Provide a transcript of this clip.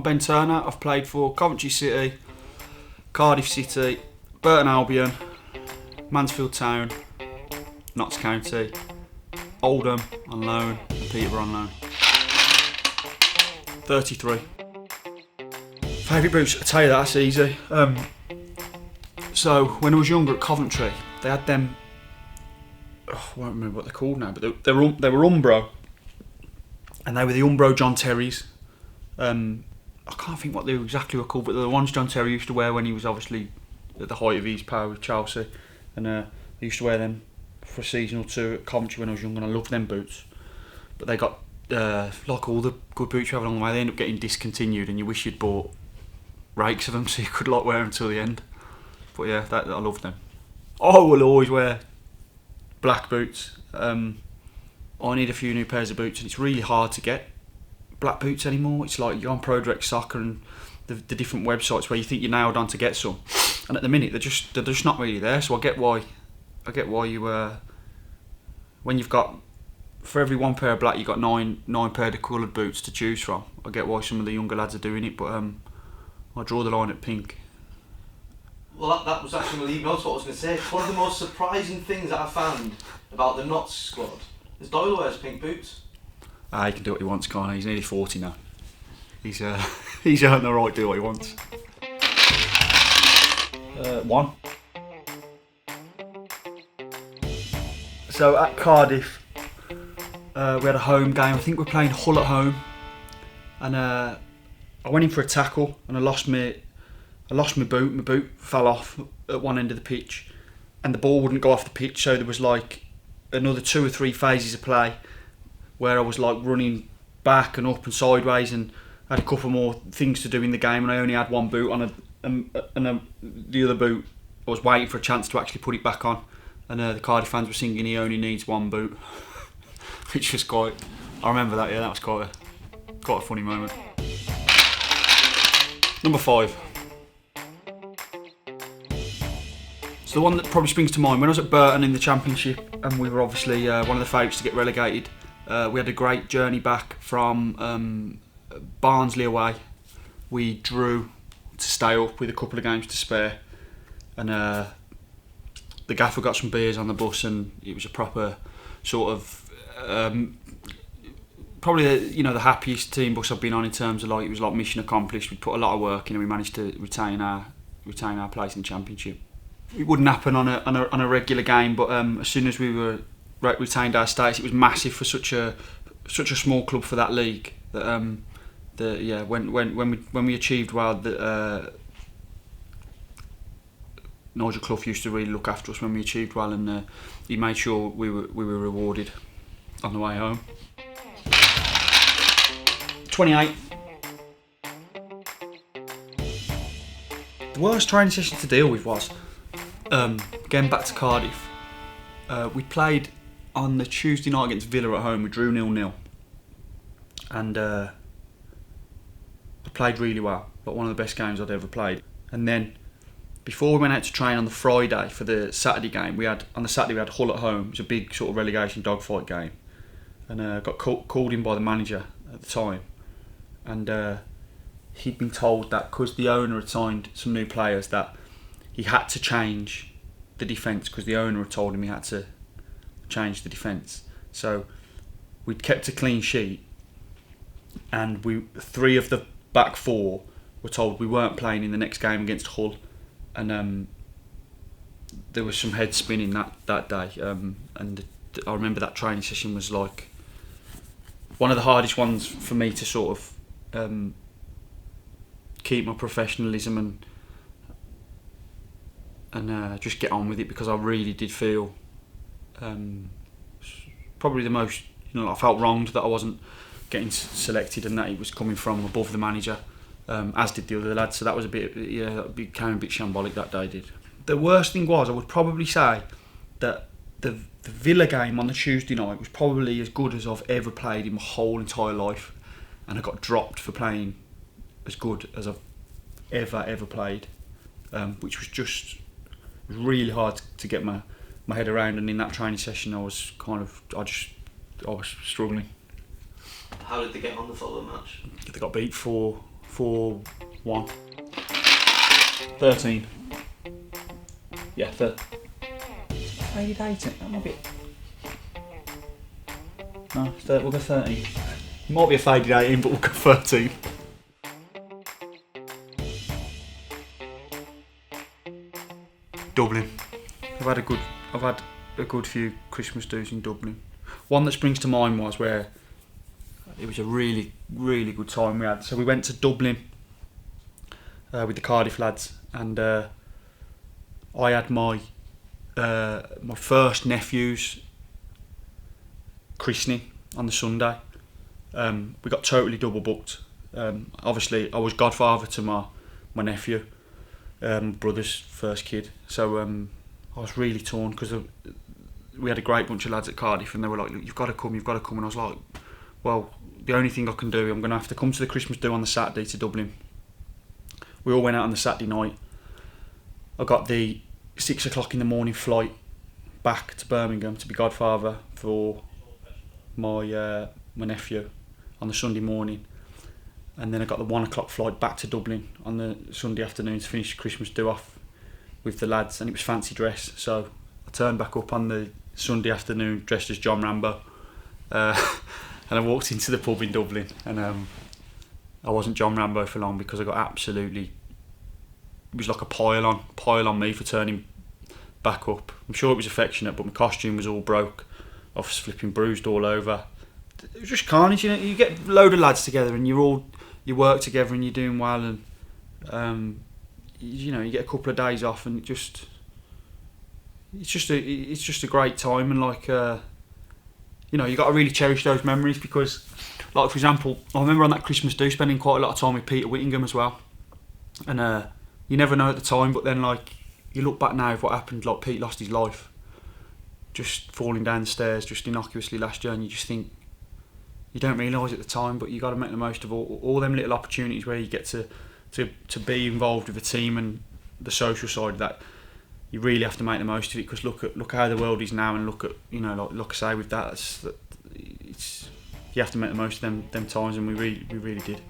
I'm Ben Turner. I've played for Coventry City, Cardiff City, Burton Albion, Mansfield Town, Notts County, Oldham on loan, and Peterborough on loan. 33. Favourite boots? I tell you that's easy. So when I was younger at Coventry, they had them. I won't remember what they're called now, but they were Umbro, and they were the Umbro John Terrys. I can't think what they exactly were called, but they're the ones John Terry used to wear when he was obviously at the height of his power with Chelsea, and I used to wear them for a season or two at Coventry when I was young, and I loved them boots. But they got like all the good boots you have along the way, they end up getting discontinued, and you wish you'd bought rakes of them so you could like wear them till the end. But yeah, I love them. I will always wear black boots. I need a few new pairs of boots, and it's really hard to get black boots anymore. It's like you're on Pro Direct Soccer and the different websites where you think you're nailed on to get some, and at the minute they're just not really there. So I get why you when you've got, for every one pair of black you've got nine pair of coloured boots to choose from. I get why some of the younger lads are doing it, but I draw the line at pink. Well, that was actually what I was going to say. One of the most surprising things that I found about the Notts squad is Doyle wears pink boots. He can do what he wants, can't he? He's nearly 40 now. He's earned the right to do what he wants. 1. So at Cardiff, we had a home game. I think we were playing Hull at home, and I went in for a tackle and I lost my boot. My boot fell off at one end of the pitch, and the ball wouldn't go off the pitch. So there was like another 2 or 3 phases of play where I was like running back and up and sideways, and had a couple more things to do in the game, and I only had one boot on, and the other boot I was waiting for a chance to actually put it back on, and the Cardiff fans were singing "He only needs one boot," which was quite. I remember that. Yeah, that was quite a funny moment. Number 5. So the one that probably springs to mind, when I was at Burton in the Championship, and we were obviously one of the favourites to get relegated. We had a great journey back from Barnsley away. We drew to stay up with a couple of games to spare, and the gaffer got some beers on the bus, and it was a proper sort of probably the happiest team bus I've been on in terms of like it was like mission accomplished. We put a lot of work in, and we managed to retain our place in the Championship. It wouldn't happen on a regular game, but as soon as we were retained our status, it was massive for such a small club for that league. That when we achieved well, Nigel Clough used to really look after us when we achieved well, and he made sure we were rewarded on the way home. 28. The worst training session to deal with was getting back to Cardiff. We played on the Tuesday night against Villa at home. We drew 0-0, and I played really well, like one of the best games I'd ever played. And then before we went out to train on the Friday for the Saturday game, on the Saturday we had Hull at home. It was a big sort of relegation dogfight game, and got called in by the manager at the time, and he'd been told that because the owner had signed some new players that he had to change the defence, because the owner had told him he had to change the defence. So we'd kept a clean sheet, and 3 of the back 4 were told we weren't playing in the next game against Hull, and there was some head spinning that day, and I remember that training session was like one of the hardest ones for me to sort of keep my professionalism and just get on with it, because I really did feel probably the most, I felt wronged that I wasn't getting selected, and that it was coming from above the manager, as did the other lads. So that was that became a bit shambolic that day. Did. The worst thing was, I would probably say that the Villa game on the Tuesday night was probably as good as I've ever played in my whole entire life, and I got dropped for playing as good as I've ever played, which was just really hard to get my head around. And in that training session, I was struggling. How did they get on the following match? They got beat 4-0 4-1. 13. Yeah, faded 18. That might be. No, we'll go 13. It might be a faded 18, but we'll go 13. Dublin. I've had a good few Christmas do's in Dublin. One that springs to mind was where it was a really, really good time we had. So we went to Dublin with the Cardiff lads, and I had my first nephew's christening on the Sunday. We got totally double booked. Obviously, I was godfather to my nephew, brother's first kid. So I was really torn because we had a great bunch of lads at Cardiff, and they were like, "You've got to come, you've got to come." And I was like, "Well, the only thing I can do, I'm going to have to come to the Christmas do on the Saturday to Dublin." We all went out on the Saturday night. I got the 6 o'clock in the morning flight back to Birmingham to be godfather for my nephew on the Sunday morning, and then I got the 1 o'clock flight back to Dublin on the Sunday afternoon to finish the Christmas do off with the lads, and it was fancy dress. So I turned back up on the Sunday afternoon dressed as John Rambo, and I walked into the pub in Dublin, and I wasn't John Rambo for long because I got absolutely. It was like a pile on me for turning back up. I'm sure it was affectionate, but my costume was all broke. I was flipping bruised all over. It was just carnage, you know. You get a load of lads together and you work together and you're doing well, and you get a couple of days off, and it's just a great time, and like you got to really cherish those memories because, like for example, I remember on that Christmas do spending quite a lot of time with Peter Whittingham as well, and you never know at the time, but then like you look back now of what happened. Like Pete lost his life just falling down the stairs just innocuously last year, and you just think you don't realise at the time, but you got to make the most of all them little opportunities where you get to be involved with a team, and the social side of that. You really have to make the most of it because look how the world is now, and look at like I say with that, it's you have to make the most of them times, and we really did.